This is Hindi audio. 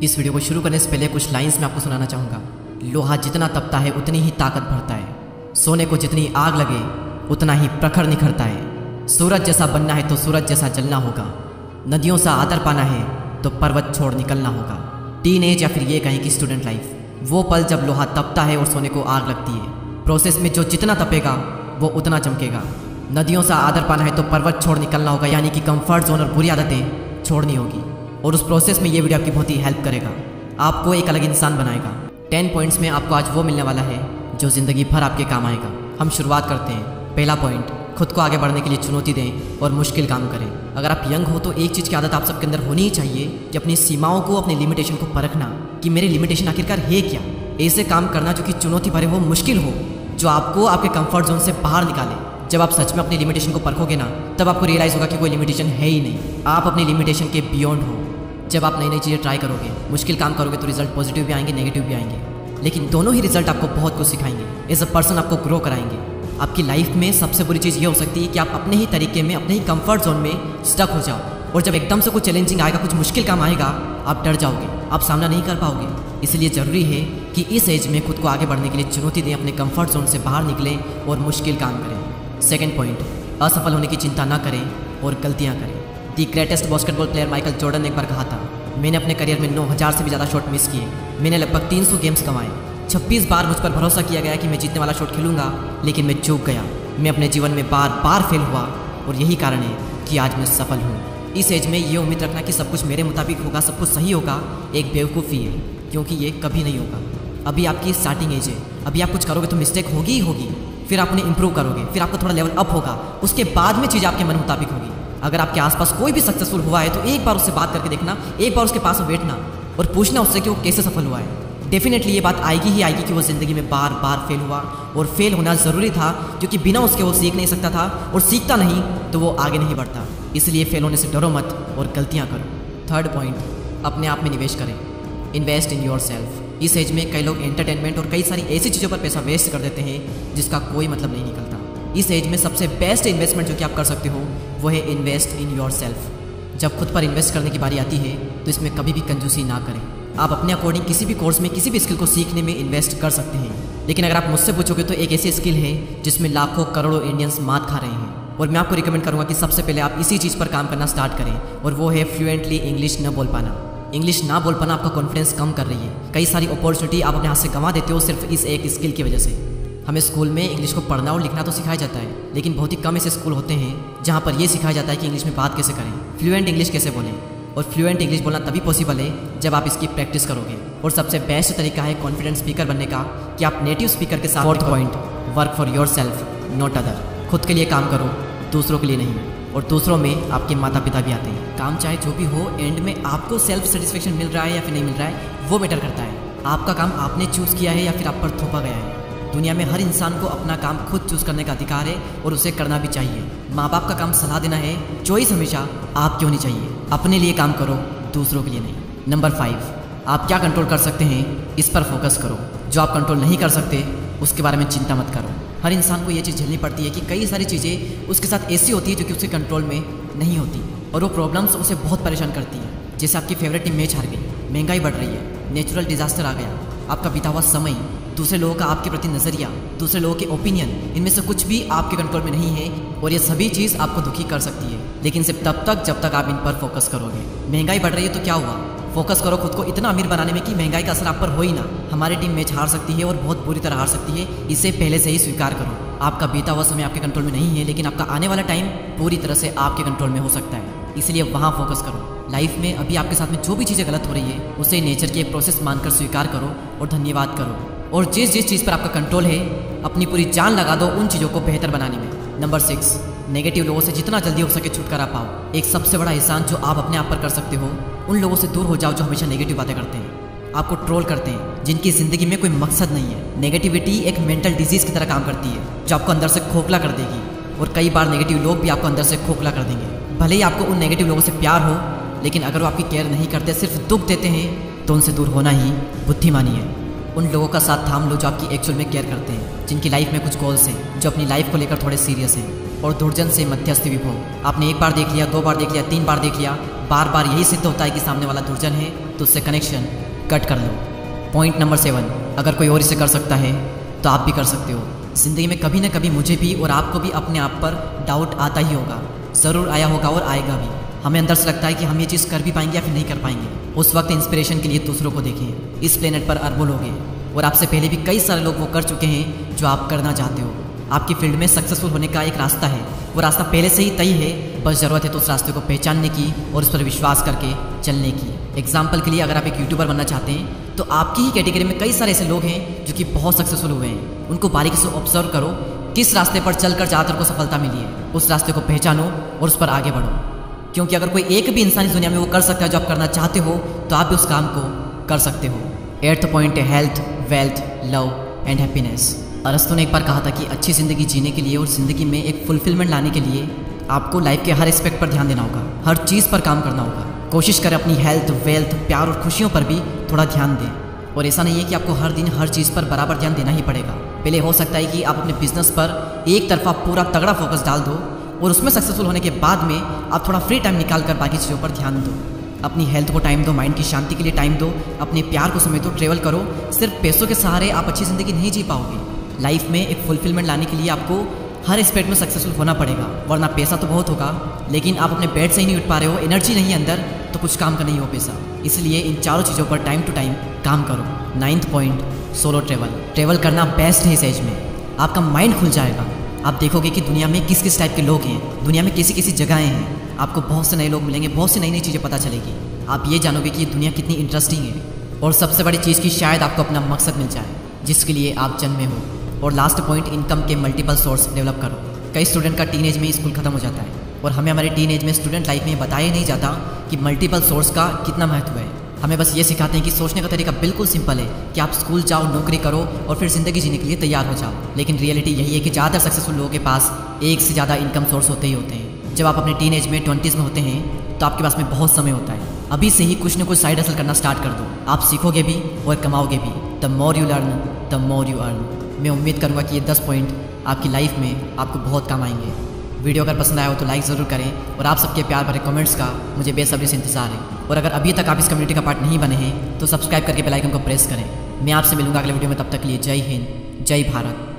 इस वीडियो को शुरू करने से पहले कुछ लाइंस मैं आपको सुनाना चाहूँगा। लोहा जितना तपता है उतनी ही ताकत भरता है। सोने को जितनी आग लगे उतना ही प्रखर निखरता है। सूरज जैसा बनना है तो सूरज जैसा जलना होगा। नदियों सा आदर पाना है तो पर्वत छोड़ निकलना होगा। टीन एज या फिर ये कहें कि स्टूडेंट लाइफ, वो पल जब लोहा तपता है और सोने को आग लगती है। प्रोसेस में जो जितना तपेगा वो उतना चमकेगा। नदियों सा आदर पाना है तो पर्वत छोड़ निकलना होगा, यानी कि कंफर्ट जोन और बुरी आदतें छोड़नी होगी। और उस प्रोसेस में ये वीडियो आपकी बहुत ही हेल्प करेगा, आपको एक अलग इंसान बनाएगा। 10 पॉइंट्स में आपको आज वो मिलने वाला है जो ज़िंदगी भर आपके काम आएगा। हम शुरुआत करते हैं। पहला पॉइंट, खुद को आगे बढ़ने के लिए चुनौती दें और मुश्किल काम करें। अगर आप यंग हो तो एक चीज़ की आदत आप सबके अंदर होनी ही चाहिए कि अपनी सीमाओं को, अपनी लिमिटेशन को परखना कि मेरी लिमिटेशन आखिरकार है क्या। ऐसे काम करना जो कि चुनौती भरे हो, मुश्किल हो, जो आपको आपके कंफर्ट जोन से बाहर निकाले। जब आप सच में अपनी लिमिटेशन को परखोगे ना, तब आपको रियलाइज़ होगा कि कोई लिमिटेशन है ही नहीं, आप अपनी लिमिटेशन के बियॉन्ड हो। जब आप नई नई चीज़ें ट्राई करोगे, मुश्किल काम करोगे तो रिजल्ट पॉजिटिव भी आएंगे, नेगेटिव भी आएंगे, लेकिन दोनों ही रिजल्ट आपको बहुत कुछ सिखाएंगे। एज अ पर्सन आपको ग्रो कराएंगे। आपकी लाइफ में सबसे बुरी चीज़ ये हो सकती है कि आप अपने ही तरीके में, अपने ही कंफर्ट जोन में स्टक हो जाओ, और जब एकदम से कुछ चैलेंजिंग आएगा, कुछ मुश्किल काम आएगा, आप डर जाओगे, आप सामना नहीं कर पाओगे। इसलिए ज़रूरी है कि इस एज में खुद को आगे बढ़ने के लिए चुनौती दें, अपने कंफर्ट जोन से बाहर निकलें और मुश्किल काम करें। सेकेंड पॉइंट, असफल होने की चिंता ना करें और गलतियाँ करें। The greatest basketball player Michael Jordan ने एक बार कहा था, मैंने अपने करियर में 9000 से भी ज़्यादा शॉट मिस किए, मैंने लगभग 300 गेम्स कमाए, 26 बार मुझ पर भरोसा किया गया कि मैं जीतने वाला शॉट खेलूंगा, लेकिन मैं चूक गया। मैं अपने जीवन में बार बार फेल हुआ और यही कारण है कि आज मैं सफल हूँ। इस एज में ये उम्मीद रखना कि सब कुछ मेरे मुताबिक होगा, सब कुछ सही होगा, एक बेवकूफ़ी है, क्योंकि ये कभी नहीं होगा। अभी आपकी स्टार्टिंग एज है, अभी आप कुछ करोगे तो मिस्टेक होगी ही होगी, फिर आप उन्हें इंप्रूव करोगे, फिर आपका थोड़ा लेवल अप होगा, उसके बाद में चीज़ आपके मन मुताबिक होगी। अगर आपके आसपास कोई भी सक्सेसफुल हुआ है तो एक बार उससे बात करके देखना, एक बार उसके पास बैठना और पूछना उससे कि वो कैसे सफल हुआ है। डेफिनेटली ये बात आएगी ही आएगी कि वो ज़िंदगी में बार बार फेल हुआ, और फेल होना ज़रूरी था, क्योंकि बिना उसके वो सीख नहीं सकता था, और सीखता नहीं तो वो आगे नहीं बढ़ता। इसलिए फेल होने से डरो मत और गलतियाँ करो। थर्ड पॉइंट, अपने आप में निवेश करें। Invest in your self. इस एज में कई लोग एंटरटेनमेंट और कई सारी ऐसी चीज़ों पर पैसा वेस्ट कर देते हैं जिसका कोई मतलब नहीं निकलता। इस एज में सबसे बेस्ट इन्वेस्टमेंट जो कि आप कर सकते हो वो है इन्वेस्ट इन योर सेल्फ। जब खुद पर इन्वेस्ट करने की बारी आती है तो इसमें कभी भी कंजूसी ना करें। आप अपने अकॉर्डिंग किसी भी कोर्स में, किसी भी स्किल को सीखने में इन्वेस्ट कर सकते हैं, लेकिन अगर आप मुझसे पूछोगे तो एक ऐसी स्किल है जिसमें लाखों करोड़ों इंडियंस मात खा रहे हैं, और मैं आपको रिकमेंड करूँगा कि सबसे पहले आप इसी चीज़ पर काम करना स्टार्ट करें, और वो है फ्लुएंटली इंग्लिश न बोल पाना। इंग्लिश ना बोल पाना आपका कॉन्फिडेंस कम कर रही है। कई सारी अपॉर्चुनिटी आप अपने हाथ से गंवा देते हो सिर्फ इस एक स्किल की वजह से। हमें स्कूल में इंग्लिश को पढ़ना और लिखना तो सिखाया जाता है, लेकिन बहुत ही कम ऐसे स्कूल होते हैं जहाँ पर यह सिखाया जाता है कि इंग्लिश में बात कैसे करें, फ्लुएंट इंग्लिश कैसे बोलें। और फ्लुएंट इंग्लिश बोलना तभी पॉसिबल है जब आप इसकी प्रैक्टिस करोगे, और सबसे बेस्ट तरीका है कॉन्फिडेंट स्पीकर बनने का कि आप नेटिव स्पीकर के साथ। Fourth point, work for your self not other. खुद के लिए काम करो, दूसरों के लिए नहीं। और दूसरों में आपके माता पिता भी आते हैं। काम चाहे जो भी हो, एंड में आपको सेल्फ सेटिस्फेक्शन मिल रहा है या फिर नहीं मिल रहा है, वो मैटर करता है। आपका काम आपने चूज़ किया है या फिर आप पर थोपा गया है। दुनिया में हर इंसान को अपना काम खुद चूज़ करने का अधिकार है, और उसे करना भी चाहिए। माँ बाप का काम सलाह देना है, चॉइस हमेशा आपकी होनी चाहिए। अपने लिए काम करो, दूसरों के लिए नहीं। नंबर 5, आप क्या कंट्रोल कर सकते हैं इस पर फोकस करो। जो आप कंट्रोल नहीं कर सकते उसके बारे में चिंता मत करो। हर इंसान को ये चीज़ झेलनी पड़ती है कि कई सारी चीज़ें उसके साथ ऐसी होती है जो कि उसके कंट्रोल में नहीं होती, और वो प्रॉब्लम्स उसे बहुत परेशान करती हैं। जैसे आपकी फेवरेट टीम मैच हार गई, महंगाई बढ़ रही है, नेचुरल डिजास्टर आ गया, आपका बीता हुआ समय, दूसरे लोगों का आपके प्रति नज़रिया, दूसरे लोगों के ओपिनियन, इनमें से कुछ भी आपके कंट्रोल में नहीं है, और ये सभी चीज़ आपको दुखी कर सकती है, लेकिन सिर्फ तब तक जब तक आप इन पर फोकस करोगे। महंगाई बढ़ रही है तो क्या हुआ, फोकस करो खुद को इतना अमीर बनाने में कि महंगाई का असर आप पर हो ही ना। हमारी टीम मैच हार सकती है और बहुत बुरी तरह हार सकती है, इसे पहले से ही स्वीकार करो। आपका बीता हुआ समय आपके कंट्रोल में नहीं है, लेकिन आपका आने वाला टाइम पूरी तरह से आपके कंट्रोल में हो सकता है, इसलिए वहाँ फोकस करो। लाइफ में अभी आपके साथ में जो भी चीज़ें गलत हो रही है उसे नेचर की एक प्रोसेस मानकर स्वीकार करो और धन्यवाद करो, और जिस जिस चीज़ पर आपका कंट्रोल है अपनी पूरी जान लगा दो उन चीज़ों को बेहतर बनाने में। नंबर 6, नेगेटिव लोगों से जितना जल्दी हो सके छुटकारा पाओ। एक सबसे बड़ा एहसान जो आप अपने आप पर कर सकते हो, उन लोगों से दूर हो जाओ जो हमेशा नेगेटिव बातें करते हैं, आपको ट्रोल करते हैं, जिनकी ज़िंदगी में कोई मकसद नहीं है। नेगेटिविटी एक मेंटल डिजीज़ की तरह काम करती है जो आपको अंदर से खोखला कर देगी, और कई बार नेगेटिव लोग भी आपको अंदर से खोखला कर देंगे। भले ही आपको उन नेगेटिव लोगों से प्यार हो, लेकिन अगर वो आपकी केयर नहीं करते, सिर्फ दुख देते हैं, तो उनसे दूर होना ही बुद्धिमानी है। उन लोगों का साथ थाम लो जो आपकी एक्चुअल में केयर करते हैं, जिनकी लाइफ में कुछ गोल्स हैं, जो अपनी लाइफ को लेकर थोड़े सीरियस हैं। और दुर्जन से मध्यस्थी विभो। आपने एक बार देख लिया, 2 बार देख लिया, 3 बार देख लिया, बार बार यही सिद्ध होता है कि सामने वाला दुर्जन है तो उससे कनेक्शन कट कर लो। पॉइंट नंबर 7, अगर कोई और इसे कर सकता है तो आप भी कर सकते हो। ज़िंदगी में कभी ना कभी मुझे भी और आपको भी अपने आप पर डाउट आता ही होगा, ज़रूर आया होगा और आएगा भी। हमें अंदर से लगता है कि हम ये चीज़ कर भी पाएंगे या फिर नहीं कर पाएंगे। उस वक्त इंस्पिरेशन के लिए दूसरों को देखें। इस प्लेनेट पर अरबों लोग हैं और आपसे पहले भी कई सारे लोग वो कर चुके हैं जो आप करना चाहते हो। आपकी फील्ड में सक्सेसफुल होने का एक रास्ता है, वो रास्ता पहले से ही तय है, बस ज़रूरत है तो उस रास्ते को पहचानने की और उस पर विश्वास करके चलने की। एग्जाम्पल के लिए अगर आप एक यूट्यूबर बनना चाहते हैं तो आपकी ही कैटेगरी में कई सारे ऐसे लोग हैं जो कि बहुत सक्सेसफुल हुए हैं। उनको बारीकी से ऑब्जर्व करो, किस रास्ते पर चलकर ज़्यादातर को सफलता मिली है, उस रास्ते को पहचानो और उस पर आगे बढ़ो। क्योंकि अगर कोई एक भी इंसान इस दुनिया में वो कर सकता है जो आप करना चाहते हो, तो आप भी उस काम को कर सकते हो। 8th पॉइंट है health, wealth, love and happiness. अरस्तु ने एक बार कहा था कि अच्छी ज़िंदगी जीने के लिए और ज़िंदगी में एक फुलफिलमेंट लाने के लिए आपको लाइफ के हर एस्पेक्ट पर ध्यान देना होगा, हर चीज़ पर काम करना होगा। कोशिश करें अपनी हेल्थ, वेल्थ, प्यार और खुशियों पर भी थोड़ा ध्यान दें। और ऐसा नहीं है कि आपको हर दिन हर चीज़ पर बराबर ध्यान देना ही पड़ेगा। पहले हो सकता है कि आप अपने बिजनेस पर एक तरफा पूरा तगड़ा फोकस डाल दो और उसमें सक्सेसफुल होने के बाद में आप थोड़ा फ्री टाइम निकाल कर बाकी चीज़ों पर ध्यान दो। अपनी हेल्थ को टाइम दो, माइंड की शांति के लिए टाइम दो, अपने प्यार को समय दो, ट्रेवल करो। सिर्फ पैसों के सहारे आप अच्छी ज़िंदगी नहीं जी पाओगे। लाइफ में एक फुलफिलमेंट लाने के लिए आपको हर एस्पेक्ट में सक्सेसफुल होना पड़ेगा, वरना पैसा तो बहुत होगा लेकिन आप अपने बेड से ही नहीं उठ पा रहे हो, एनर्जी नहीं है अंदर, तो कुछ काम का नहीं हो पैसा। इसलिए इन चारों चीज़ों पर टाइम टू टाइम काम करो। 9th point solo travel. Travel करना बेस्ट है इस एज में, आपका माइंड खुल जाएगा। आप देखोगे कि दुनिया में किस किस टाइप के लोग हैं, दुनिया में कैसी कैसी जगहें हैं, आपको बहुत से नए लोग मिलेंगे, बहुत सी नई नई चीज़ें पता चलेगी। आप ये जानोगे कि ये दुनिया कितनी इंटरेस्टिंग है। और सबसे बड़ी चीज़ की शायद आपको अपना मकसद मिल जाए जिसके लिए आप जन्मे हो। और लास्ट पॉइंट, इनकम के मल्टीपल सोर्स डेवलप करो। कई स्टूडेंट का टीनेज में स्कूल खत्म हो जाता है और हमें हमारे टीनेज में स्टूडेंट लाइफ में बताया नहीं जाता कि मल्टीपल सोर्स का कितना महत्व है। हमें बस ये सिखाते हैं कि सोचने का तरीका बिल्कुल सिंपल है कि आप स्कूल जाओ, नौकरी करो और फिर ज़िंदगी जीने के लिए तैयार हो जाओ। लेकिन रियलिटी यही है कि ज़्यादातर सक्सेसफुल लोगों के पास एक से ज़्यादा इनकम सोर्स होते ही होते हैं। जब आप अपने टीनेज में 20s में होते हैं तो आपके पास में बहुत समय होता है। अभी से ही कुछ न कुछ साइड हसल करना स्टार्ट कर दो, आप सीखोगे भी और कमाओगे भी। The more you learn the more you earn. मैं उम्मीद करूँगा कि ये 10 पॉइंट आपकी लाइफ में आपको बहुत काम आएंगे। वीडियो अगर पसंद आया हो तो लाइक ज़रूर करें और आप सबके प्यार भरे कमेंट्स का मुझे बेसब्री से इंतजार है। और अगर अभी तक आप इस कम्युनिटी का पार्ट नहीं बने हैं तो सब्सक्राइब करके बेल आइकन को प्रेस करें। मैं आपसे मिलूंगा अगले वीडियो में, तब तक के लिए जय हिंद, जय भारत।